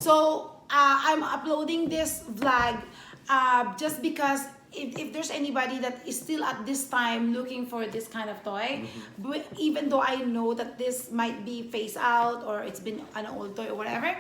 So I'm uploading this vlog just because if there's anybody that is still at this time looking for this kind of toy, but even though I know that this might be phased out or it's been an old toy or whatever.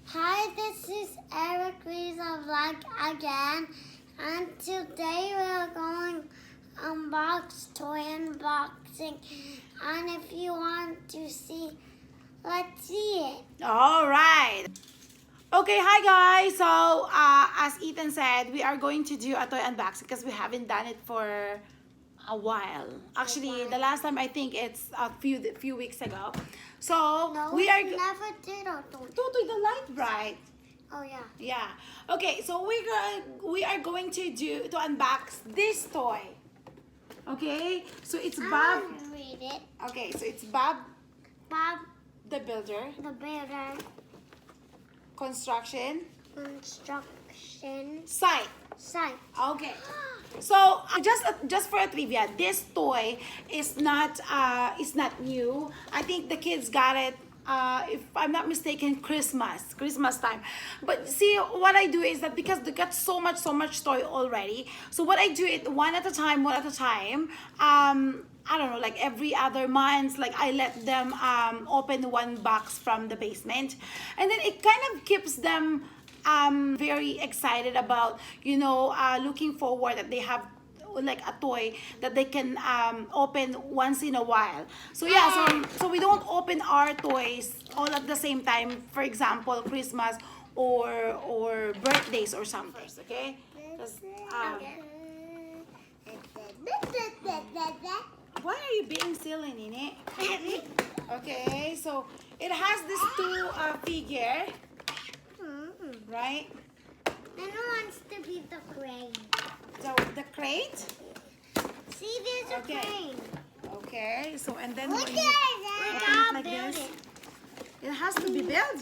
Hi, this is ericrizavlog again, and today we are going toy unboxing. And if you want to see, let's see it. All right. Okay, hi guys. So as Ethan said, we are going to do a toy unboxing because we haven't done it for a while. Actually, the last time I think it's a few weeks ago. So No, we are never did a toy. Tutoy, the light bright. Oh yeah. Yeah. Okay, so we are going to unbox this toy. Okay, so it's Bob. I read it. Okay, so it's Bob Bob the Builder the Builder construction construction site. site. Okay. So just for a trivia, this toy is not new. I think the kids got it if I'm not mistaken Christmas time. But see, what I do is that because they got so much toy already, so what I do it one at a time. I don't know, like every other month, like I let them open one box from the basement, and then it kind of keeps them very excited about, looking forward that they have like a toy that they can open once in a while. So yeah, so we don't open our toys all at the same time, for example Christmas or birthdays or something. Okay. 'Cause, why are you being silly, Nene? Okay, so it has this two figure, right? And who wants to be the crane? So the crate. See, there's a Okay. crane. Okay, so and then Look when at you it. open I'll it like build this, it. it has to be built.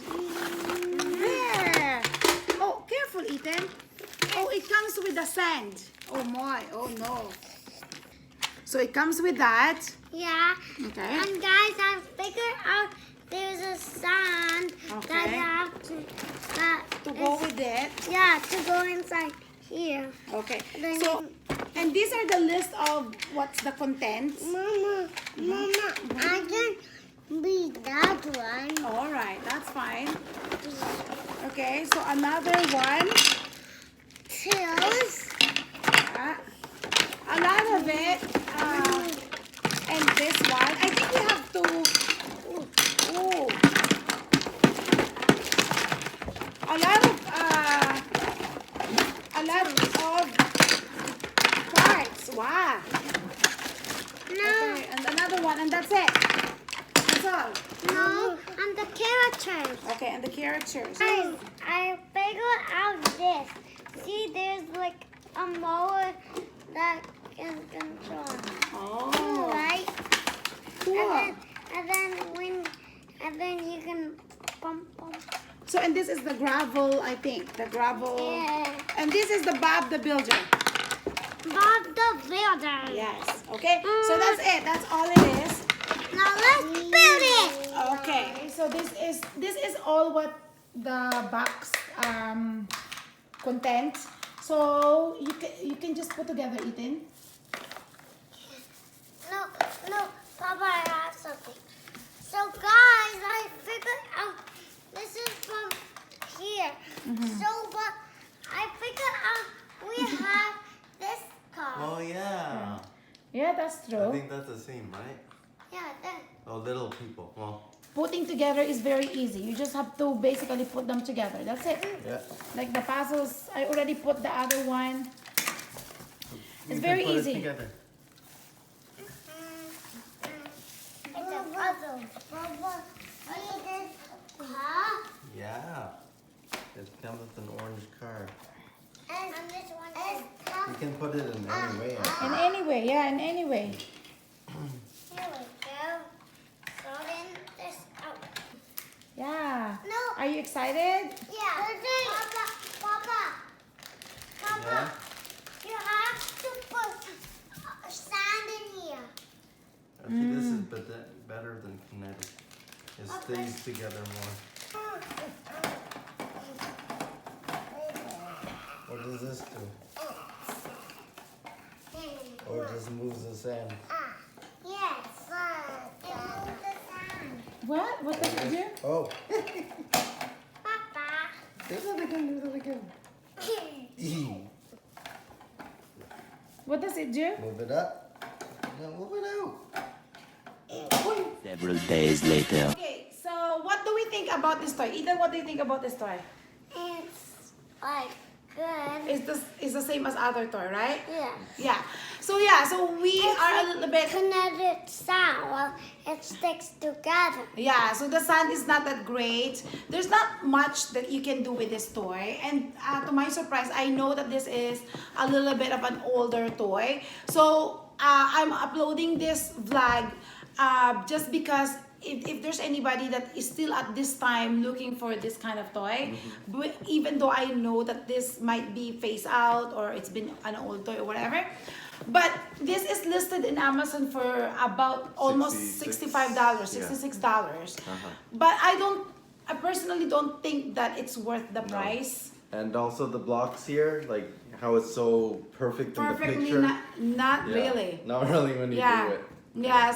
There. Oh, careful, Ethan. Oh, it comes with the sand. Oh my. Oh no. So it comes with that. Yeah. Okay. And guys, I figured out there's a sand that Okay. I have To go with it. Yeah, to go inside here. Okay. Then So, and these are the list of what's the contents. Mama, I can be that one. All right, that's fine. Okay, so another one. Tails. A lot of it. And this one. I think we have to. Ooh. A lot of parts. Wow. No, Okay, and another one, and that's it. That's all. no, and the characters. Okay, and the characters. Guys, I figured out this. See, there's like a mower that can control. Oh, Right? cool. And then you can pump. So, and this is the gravel, I think. The gravel. Yeah. And this is the Bob the Builder. Bob the Builder. Yes. Okay. So that's it. That's all it is. Now let's build it. Okay. So this is all what the box content. So you can just put together, Ethan. No, Papa, I have something. So guys, I figured out this is from here. So, but I figured out we have this car. Oh yeah. Yeah, that's I true. think that's the same, right? Yeah, then. Oh, little people. Well, Putting together is very easy. You just have to basically put them together. That's it. yeah. Like the puzzles, I already put the other one. You very can put easy. It together. It's a puzzle. Papa, see this car? Yeah. It comes with an orange car. And this one is You can put it in any way. In any way, yeah, in any way. Here we go. Are you excited? Yeah. Papa. Yeah? You have to put sand in here. I think this is better than kinetic. It stays together more. What does this do? Or it just moves the sand? Yes. It moves the sand. What? What does it do? Oh, Papa. do that again, do that again. What does it do? Move it up. Now move it out. Several days later. Okay, so what do we think about this toy? Ethan, what do you think about this toy? It's like good. It's the same as other toy, right? Yeah. Yeah. So we are a little bit. Kinetic sound. Well, it sticks together. Yeah, so the sound is not that great. There's not much that you can do with this toy. And to my surprise, I know that this is a little bit of an older toy. So I'm uploading this vlog just because if there's anybody that is still at this time looking for this kind of toy, even though I know that this might be phased out or it's been an old toy or whatever, but this is listed in Amazon for about almost $65, $66. But I personally don't think that it's worth the price. And also the blocks here, like how it's so perfect in the picture. Not really. Not really when you do it.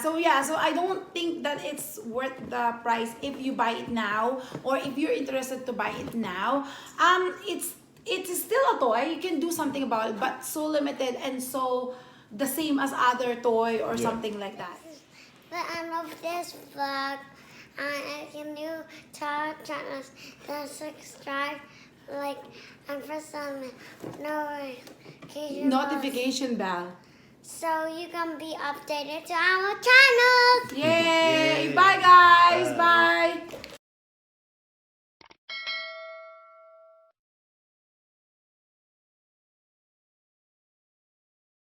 So I don't think that it's worth the price if you buy it now or if you're interested to buy it now. It's still a toy. You can do something about it, but so limited and so the same as other toy or something like that. The end of this vlog. If you're new to our channel, then subscribe, like, and press on the Notification bell. so you can be updated to our channel. Yay! Bye guys! Bye!